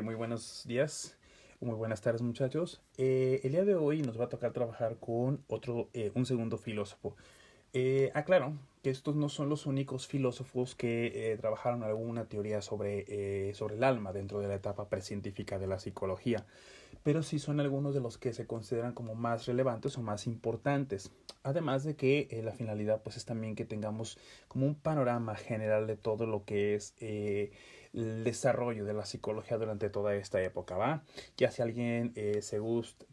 Muy buenos días, o muy buenas tardes muchachos. El día de hoy nos va a tocar trabajar con un segundo filósofo. Aclaro que estos no son los únicos filósofos que trabajaron alguna teoría sobre el alma dentro de la etapa precientífica de la psicología, pero sí son algunos de los que se consideran como más relevantes o más importantes. Además de que la finalidad pues es también que tengamos como un panorama general de todo lo que es el desarrollo de la psicología durante toda esta época, ¿va? Ya si alguien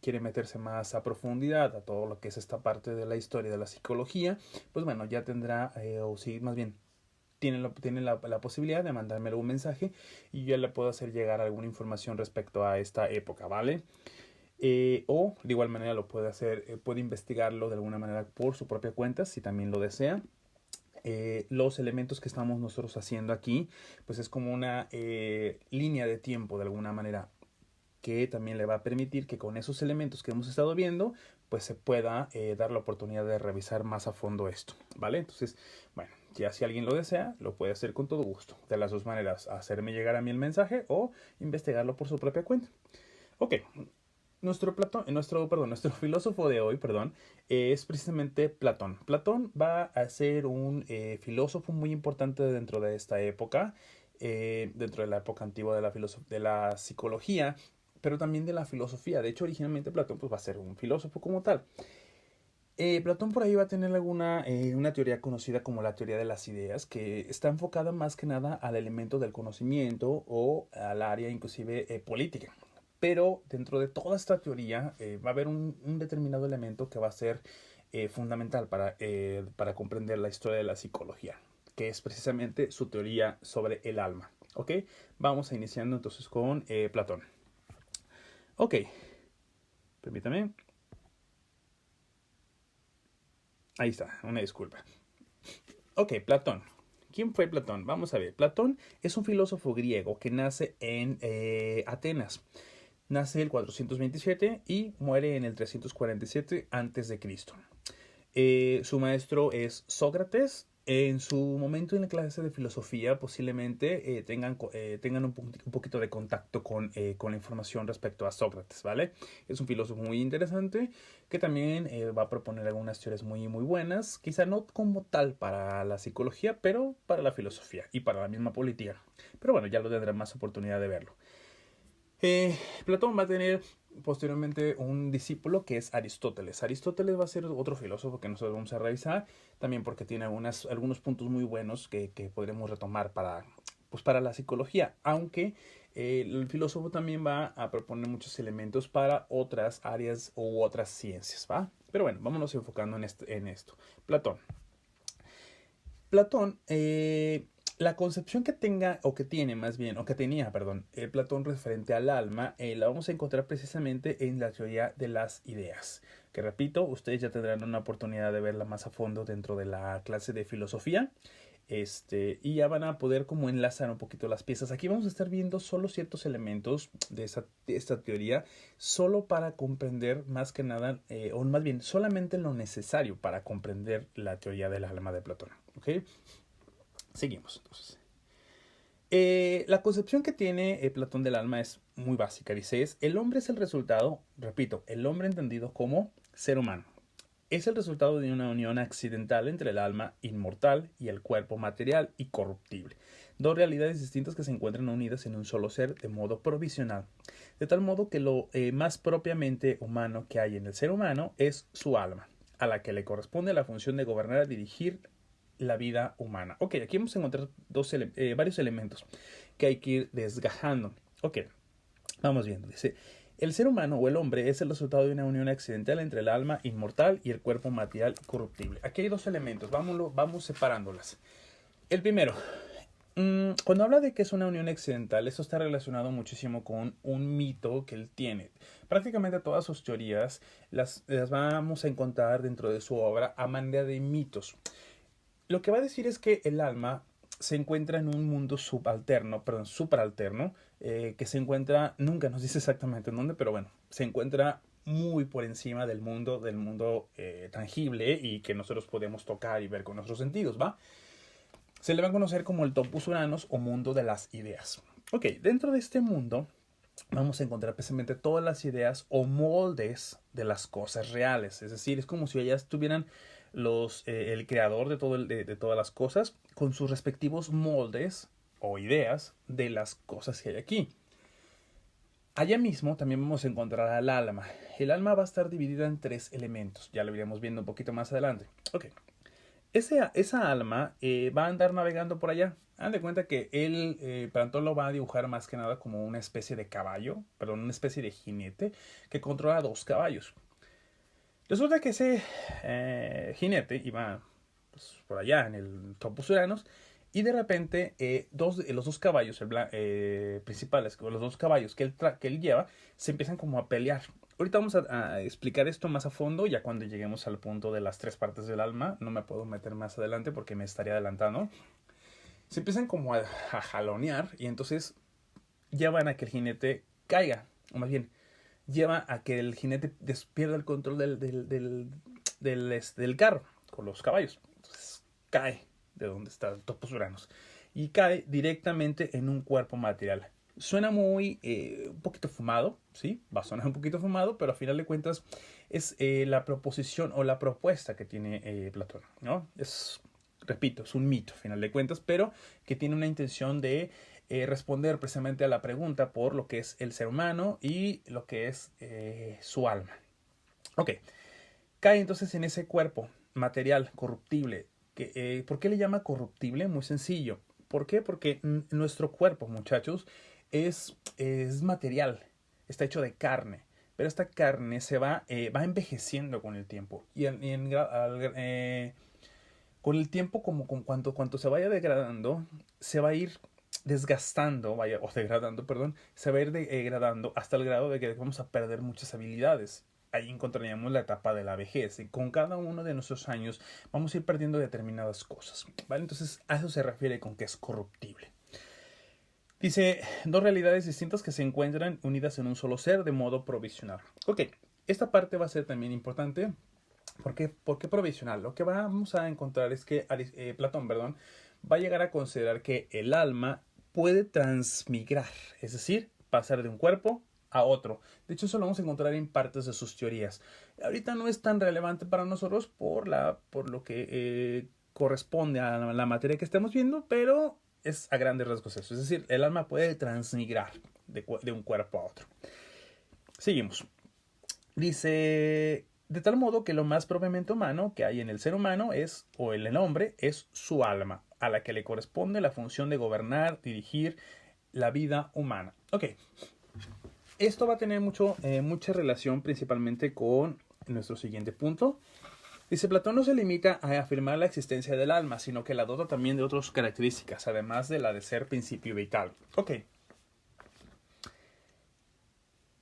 quiere meterse más a profundidad a todo lo que es esta parte de la historia de la psicología, pues bueno, ya tendrá, o sí, más bien, tiene la posibilidad de mandarme algún mensaje y yo le puedo hacer llegar alguna información respecto a esta época, ¿vale? O de igual manera lo puede hacer, puede investigarlo de alguna manera por su propia cuenta si también lo desea. Los elementos que estamos nosotros haciendo aquí, pues es como una línea de tiempo de alguna manera que también le va a permitir que con esos elementos que hemos estado viendo, pues se pueda dar la oportunidad de revisar más a fondo esto, ¿vale? Entonces, bueno, ya si alguien lo desea, lo puede hacer con todo gusto. De las dos maneras, hacerme llegar a mí el mensaje o investigarlo por su propia cuenta. Ok, nuestro filósofo de hoy, perdón, es precisamente Platón. Platón va a ser un filósofo muy importante dentro de esta época, dentro de la época antigua de la psicología, pero también de la filosofía. De hecho, originalmente Platón pues, va a ser un filósofo como tal. Platón por ahí va a tener una teoría conocida como la teoría de las ideas, que está enfocada más que nada al elemento del conocimiento o al área inclusive política. Pero dentro de toda esta teoría va a haber un determinado elemento que va a ser fundamental para comprender la historia de la psicología, que es precisamente su teoría sobre el alma. ¿Ok? Vamos a iniciando entonces con Platón. Ok, permítame. Ahí está, una disculpa. Ok, Platón. ¿Quién fue Platón? Vamos a ver. Platón es un filósofo griego que nace en Atenas. Nace el 427 y muere en el 347 a.C. Su maestro es Sócrates. En su momento en la clase de filosofía posiblemente tengan un poquito de contacto con la información respecto a Sócrates, ¿vale? Es un filósofo muy interesante que también va a proponer algunas teorías muy, muy buenas, quizá no como tal para la psicología, pero para la filosofía y para la misma política. Pero bueno, ya lo tendrán más oportunidad de verlo. Platón va a tener posteriormente un discípulo que es Aristóteles. Aristóteles va a ser otro filósofo que nosotros vamos a revisar, también porque tiene algunos puntos muy buenos que podremos retomar para la psicología, aunque el filósofo también va a proponer muchos elementos para otras áreas u otras ciencias, ¿va? Pero bueno, vámonos enfocando en esto. Platón. Platón, la concepción que tenga, o que tiene más bien, o que tenía, perdón, Platón referente al alma, la vamos a encontrar precisamente en la teoría de las ideas. Que repito, ustedes ya tendrán una oportunidad de verla más a fondo dentro de la clase de filosofía. Y ya van a poder como enlazar un poquito las piezas. Aquí vamos a estar viendo solo ciertos elementos de esta teoría, solo para comprender más que nada, o más bien solamente lo necesario para comprender la teoría del alma de Platón. ¿Ok? Seguimos entonces. La concepción que tiene Platón del alma es muy básica. Dice, el hombre es el resultado, repito, el hombre entendido como ser humano. Es el resultado de una unión accidental entre el alma inmortal y el cuerpo material y corruptible. Dos realidades distintas que se encuentran unidas en un solo ser de modo provisional. De tal modo que lo más propiamente humano que hay en el ser humano es su alma, a la que le corresponde la función de gobernar y dirigir la vida humana. Ok, aquí vamos a encontrar varios elementos que hay que ir desgajando. Ok, vamos viendo. Dice, el ser humano o el hombre es el resultado de una unión accidental entre el alma inmortal y el cuerpo material corruptible. Aquí hay dos elementos, vamos separándolas. El primero, cuando habla de que es una unión accidental, esto está relacionado muchísimo con un mito que él tiene. Prácticamente todas sus teorías las vamos a encontrar dentro de su obra a manera de mitos. Lo que va a decir es que el alma se encuentra en un mundo supralterno, que se encuentra, nunca nos dice exactamente en dónde, pero bueno, se encuentra muy por encima del mundo tangible y que nosotros podemos tocar y ver con nuestros sentidos, ¿va? Se le va a conocer como el topus uranos o mundo de las ideas. Ok, dentro de este mundo vamos a encontrar precisamente todas las ideas o moldes de las cosas reales. Es decir, es como si ellas tuvieran el creador de, de todas las cosas con sus respectivos moldes o ideas de las cosas que hay aquí. Allá mismo también vamos a encontrar al alma. El alma va a estar dividida en tres elementos. Ya lo iremos viendo un poquito más adelante. Ok. Esa alma va a andar navegando por allá. Haz de cuenta que Platón lo va a dibujar más que nada como una especie de caballo, perdón, una especie de jinete que controla dos caballos. Resulta que ese jinete iba pues, por allá en el Topos Uranos y de repente los dos caballos principales, los dos caballos que él lleva, se empiezan como a pelear. Ahorita vamos a explicar esto más a fondo, ya cuando lleguemos al punto de las tres partes del alma. No me puedo meter más adelante porque me estaría adelantando. Se empiezan como a jalonear y entonces llevan a que el jinete caiga, o más bien, lleva a que el jinete pierda el control del carro con los caballos. Entonces cae de donde está el Topos Uranos y cae directamente en un cuerpo material. Suena muy, un poquito fumado, ¿sí? Va a sonar un poquito fumado, pero a final de cuentas es la proposición o la propuesta que tiene Platón, ¿no? Repito, es un mito, a final de cuentas, pero que tiene una intención de responder precisamente a la pregunta por lo que es el ser humano y lo que es su alma. Ok, cae entonces en ese cuerpo material corruptible. ¿Por qué le llama corruptible? Muy sencillo. ¿Por qué? Porque nuestro cuerpo, muchachos, es material, está hecho de carne, pero esta carne va envejeciendo con el tiempo con el tiempo, como con cuanto se vaya degradando, se va a ir desgastando, o degradando, perdón, se va a ir degradando hasta el grado de que vamos a perder muchas habilidades. Ahí encontraríamos la etapa de la vejez. Y con cada uno de nuestros años vamos a ir perdiendo determinadas cosas. ¿Vale? Entonces a eso se refiere con que es corruptible. Dice, dos realidades distintas que se encuentran unidas en un solo ser de modo provisional. Ok, esta parte va a ser también importante. ¿Por qué provisional? Lo que vamos a encontrar es que Platón, perdón, va a llegar a considerar que el alma puede transmigrar, es decir, pasar de un cuerpo a otro. De hecho, eso lo vamos a encontrar en partes de sus teorías. Ahorita no es tan relevante para nosotros por lo que corresponde a la materia que estamos viendo, pero es a grandes rasgos eso. Es decir, el alma puede transmigrar de un cuerpo a otro. Seguimos. Dice, de tal modo que lo más propiamente humano que hay en el ser humano o en el hombre, es su alma, a la que le corresponde la función de gobernar, dirigir la vida humana. Ok, esto va a tener mucha relación principalmente con nuestro siguiente punto. Dice, Platón no se limita a afirmar la existencia del alma, sino que la dota también de otras características, además de la de ser principio vital. Ok,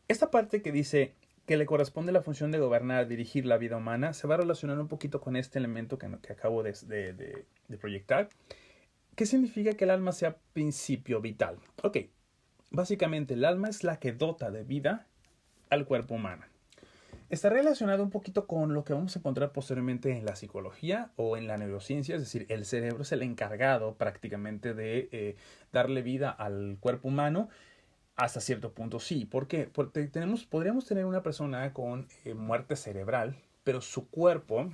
esta parte que dice que le corresponde la función de gobernar, dirigir la vida humana, se va a relacionar un poquito con este elemento que acabo de proyectar. ¿Qué significa que el alma sea principio vital? Ok, básicamente el alma es la que dota de vida al cuerpo humano. Está relacionado un poquito con lo que vamos a encontrar posteriormente en la psicología o en la neurociencia, es decir, el cerebro es el encargado prácticamente de darle vida al cuerpo humano. Hasta cierto punto sí. ¿Por qué? Porque podríamos tener una persona con muerte cerebral, pero su cuerpo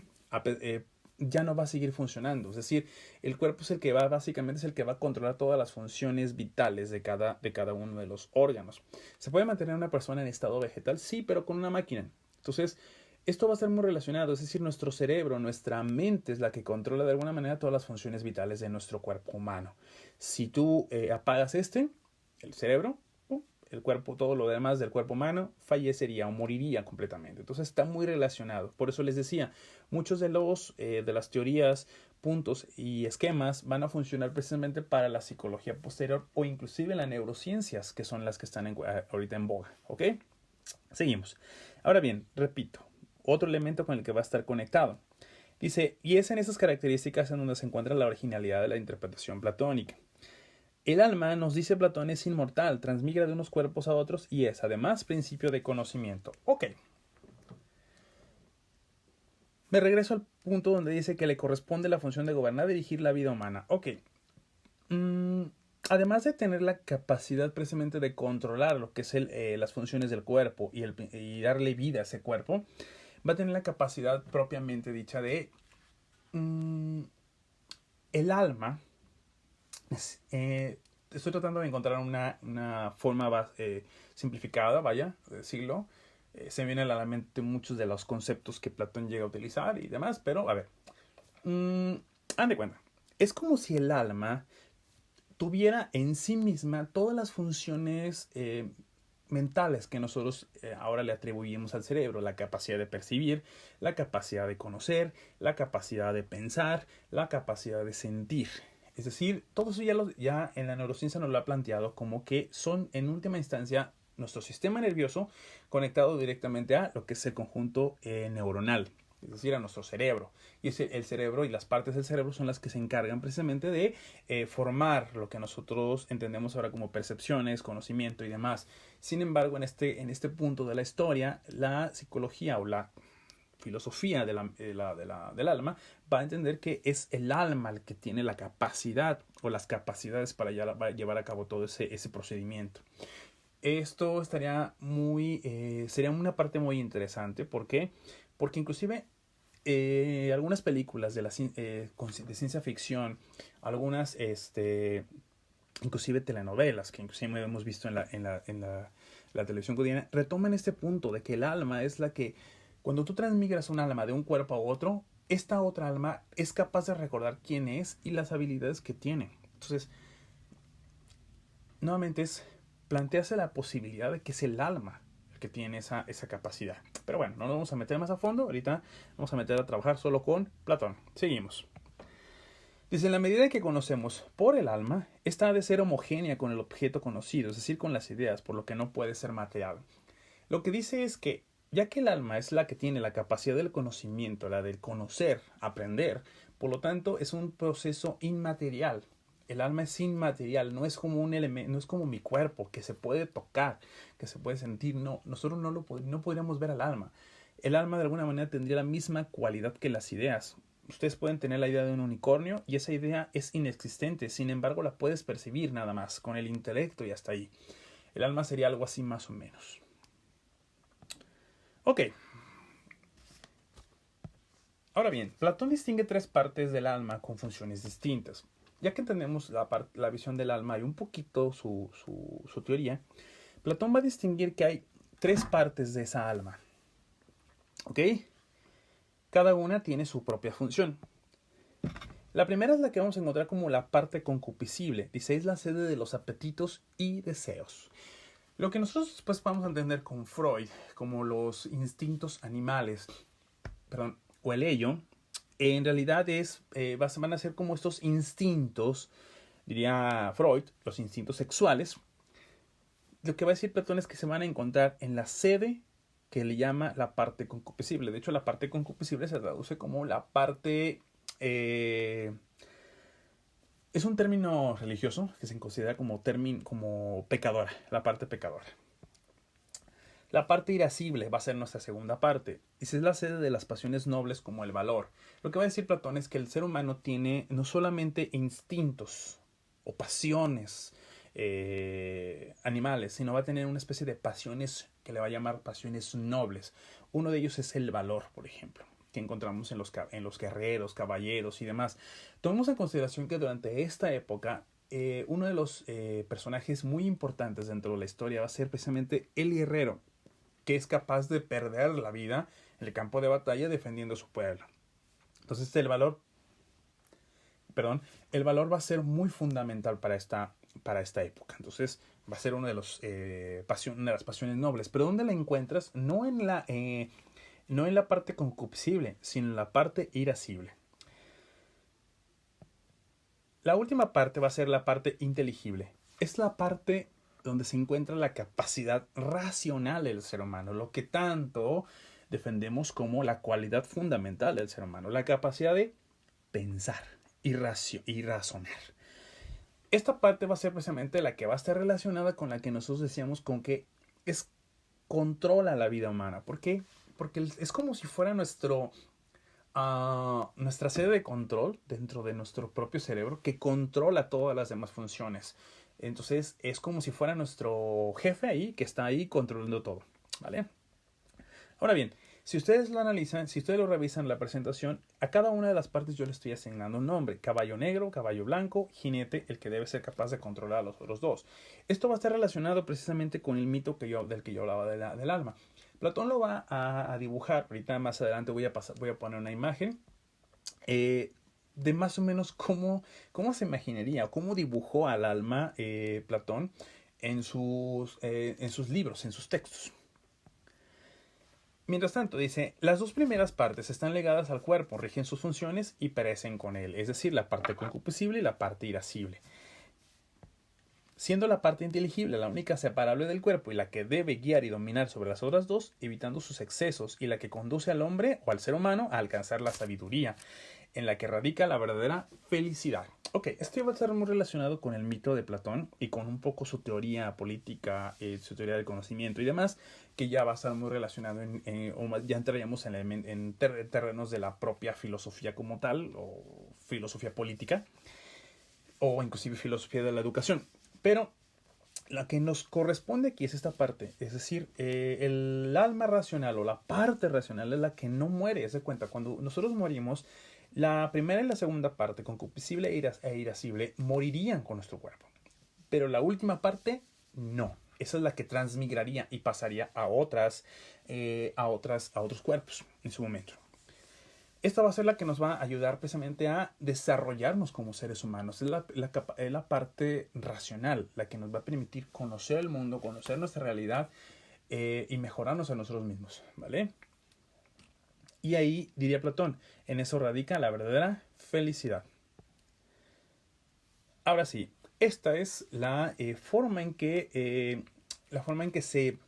ya no va a seguir funcionando. Es decir, el cuerpo es el que básicamente es el que va a controlar todas las funciones vitales de cada uno de los órganos. ¿Se puede mantener una persona en estado vegetal? Sí, pero con una máquina. Entonces, esto va a estar muy relacionado. Es decir, nuestro cerebro, nuestra mente es la que controla de alguna manera todas las funciones vitales de nuestro cuerpo humano. Si tú apagas el cerebro, el cuerpo, todo lo demás del cuerpo humano fallecería o moriría completamente. Entonces está muy relacionado. Por eso les decía, muchos de las teorías, puntos y esquemas van a funcionar precisamente para la psicología posterior o inclusive las neurociencias, que son las que están ahorita en boga. ¿Ok? Seguimos. Ahora bien, repito, otro elemento con el que va a estar conectado. Dice, y es en esas características en donde se encuentra la originalidad de la interpretación platónica. El alma, nos dice Platón, es inmortal, transmigra de unos cuerpos a otros y es, además, principio de conocimiento. Ok. Me regreso al punto donde dice que le corresponde la función de gobernar y dirigir la vida humana. Ok. además de tener la capacidad precisamente de controlar lo que es las funciones del cuerpo y darle vida a ese cuerpo, va a tener la capacidad propiamente dicha de mm, el alma. Estoy tratando de encontrar una forma simplificada, vaya, de decirlo. Se me vienen a la mente muchos de los conceptos que Platón llega a utilizar y demás, pero a ver, haz de cuenta. Es como si el alma tuviera en sí misma todas las funciones mentales que nosotros ahora le atribuimos al cerebro, la capacidad de percibir, la capacidad de conocer, la capacidad de pensar, la capacidad de sentir. Es decir, todo eso ya en la neurociencia nos lo ha planteado como que son en última instancia nuestro sistema nervioso conectado directamente a lo que es el conjunto neuronal, es decir, a nuestro cerebro. Y el cerebro y las partes del cerebro son las que se encargan precisamente de formar lo que nosotros entendemos ahora como percepciones, conocimiento y demás. Sin embargo, en este punto de la historia, la psicología o la filosofía del alma va a entender que es el alma el que tiene la capacidad o las capacidades para llevar a cabo todo ese procedimiento. Esto sería una parte muy interesante. ¿Por qué? Porque inclusive algunas películas de ciencia ficción, algunas inclusive telenovelas que inclusive hemos visto la televisión cotidiana, retoman este punto de que el alma es la que, cuando tú transmigras un alma de un cuerpo a otro, esta otra alma es capaz de recordar quién es y las habilidades que tiene. Entonces, nuevamente plantearse la posibilidad de que es el alma el que tiene esa capacidad. Pero bueno, no nos vamos a meter más a fondo. Ahorita vamos a meter a trabajar solo con Platón. Seguimos. Dice, en la medida que conocemos por el alma, esta ha de ser homogénea con el objeto conocido, es decir, con las ideas, por lo que no puede ser material. Lo que dice es que, ya que el alma es la que tiene la capacidad del conocimiento, la del conocer, aprender, por lo tanto es un proceso inmaterial. El alma es inmaterial, no es como un elemento, no es como mi cuerpo, que se puede tocar, que se puede sentir. No, nosotros no podríamos ver al alma. El alma de alguna manera tendría la misma cualidad que las ideas. Ustedes pueden tener la idea de un unicornio y esa idea es inexistente, sin embargo la puedes percibir nada más, con el intelecto y hasta ahí. El alma sería algo así más o menos. Ok. Ahora bien, Platón distingue tres partes del alma con funciones distintas. Ya que entendemos la visión del alma y un poquito su teoría, Platón va a distinguir que hay tres partes de esa alma. ¿Ok? Cada una tiene su propia función. La primera es la que vamos a encontrar como la parte concupiscible. Dice, es la sede de los apetitos y deseos. Lo que nosotros después vamos a entender con Freud como los instintos animales, perdón, o el ello, en realidad van a ser como estos instintos, diría Freud, los instintos sexuales. Lo que va a decir Platón es que se van a encontrar en la sede que le llama la parte concupiscible. De hecho, la parte concupiscible se traduce como la parte... es un término religioso que se considera como pecadora, la parte pecadora. La parte irascible va a ser nuestra segunda parte. Y es la sede de las pasiones nobles como el valor. Lo que va a decir Platón es que el ser humano tiene no solamente instintos o pasiones animales, sino va a tener una especie de pasiones que le va a llamar pasiones nobles. Uno de ellos es el valor, por ejemplo, que encontramos en los guerreros, caballeros y demás. Tomemos en consideración que durante esta época uno de los personajes muy importantes dentro de la historia va a ser precisamente el guerrero, que es capaz de perder la vida en el campo de batalla defendiendo a su pueblo. Entonces el valor va a ser muy fundamental para esta época. Entonces va a ser una de las pasiones nobles. Pero ¿dónde la encuentras? No en la parte concupiscible, sino en la parte irascible. La última parte va a ser la parte inteligible. Es la parte donde se encuentra la capacidad racional del ser humano, lo que tanto defendemos como la cualidad fundamental del ser humano, la capacidad de pensar y razonar. Esta parte va a ser precisamente la que va a estar relacionada con la que nosotros decíamos con que controla la vida humana. ¿Por qué? Porque es como si fuera nuestra sede de control dentro de nuestro propio cerebro que controla todas las demás funciones. Entonces es como si fuera nuestro jefe ahí que está ahí controlando todo, ¿vale? Ahora bien, si ustedes lo analizan, si ustedes lo revisan la presentación, a cada una de las partes yo le estoy asignando un nombre. Caballo negro, caballo blanco, jinete, el que debe ser capaz de controlar a los otros dos. Esto va a estar relacionado precisamente con el mito del que yo hablaba del alma. Platón lo va a dibujar. Ahorita más adelante voy a poner una imagen de más o menos cómo se imaginaría, o cómo dibujó al alma Platón en sus libros, en sus textos. Mientras tanto, dice, las dos primeras partes están ligadas al cuerpo, rigen sus funciones y perecen con él, es decir, la parte concupiscible y la parte irascible. Siendo la parte inteligible la única separable del cuerpo y la que debe guiar y dominar sobre las otras dos, evitando sus excesos, y la que conduce al hombre o al ser humano a alcanzar la sabiduría, en la que radica la verdadera felicidad. Ok, esto va a estar muy relacionado con el mito de Platón y con un poco su teoría política, su teoría del conocimiento y demás, que ya va a estar muy relacionado ya entraríamos en terrenos de la propia filosofía como tal, o filosofía política, o inclusive filosofía de la educación. Pero la que nos corresponde aquí es esta parte, es decir, el alma racional o la parte racional es la que no muere. Se cuenta, cuando nosotros morimos, la primera y la segunda parte, concupiscible e irascible, morirían con nuestro cuerpo. Pero la última parte, no. Esa es la que transmigraría y pasaría a otros cuerpos en su momento. Esta va a ser la que nos va a ayudar precisamente a desarrollarnos como seres humanos. Es la parte racional, la que nos va a permitir conocer el mundo, conocer nuestra realidad y mejorarnos a nosotros mismos, ¿vale? Y ahí, diría Platón, en eso radica la verdadera felicidad. Ahora sí, esta es la forma en que se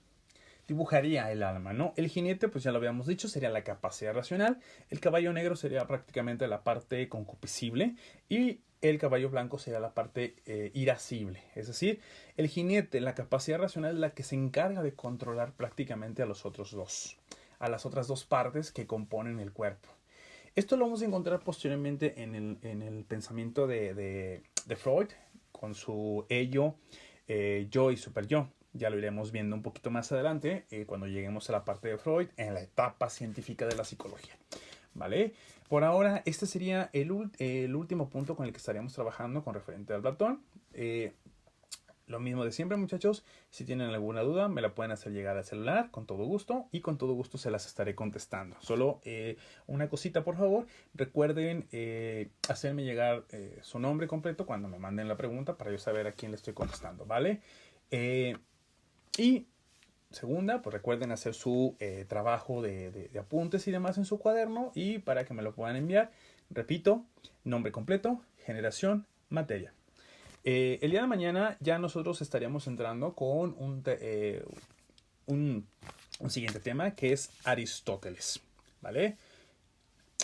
dibujaría el alma, ¿no? El jinete, pues ya lo habíamos dicho, sería la capacidad racional. El caballo negro sería prácticamente la parte concupiscible. Y el caballo blanco sería la parte irascible. Es decir, el jinete, la capacidad racional, es la que se encarga de controlar prácticamente a los otros dos, a las otras dos partes que componen el cuerpo. Esto lo vamos a encontrar posteriormente en el pensamiento de Freud, con su ello, yo y superyo. Ya lo iremos viendo un poquito más adelante, cuando lleguemos a la parte de Freud, en la etapa científica de la psicología. ¿Vale? Por ahora, este sería el último punto con el que estaríamos trabajando con referente al Platón. Lo mismo de siempre, muchachos. Si tienen alguna duda, me la pueden hacer llegar al celular con todo gusto y con todo gusto se las estaré contestando. Solo una cosita, por favor. Recuerden hacerme llegar su nombre completo cuando me manden la pregunta para yo saber a quién le estoy contestando, ¿vale? Y segunda, pues recuerden hacer su trabajo de apuntes y demás en su cuaderno y para que me lo puedan enviar. Repito, nombre completo, generación, materia. El día de mañana ya nosotros estaríamos entrando con un siguiente tema que es Aristóteles, ¿vale?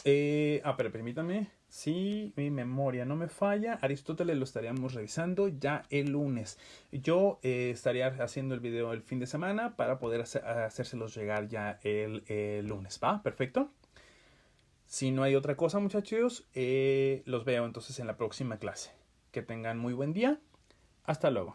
Pero permítanme, si mi memoria no me falla, Aristóteles lo estaríamos revisando ya el lunes. Yo estaría haciendo el video el fin de semana para poder hacérselos llegar ya el lunes, ¿va? Perfecto. Si no hay otra cosa, muchachos, los veo entonces en la próxima clase. Que tengan muy buen día. Hasta luego.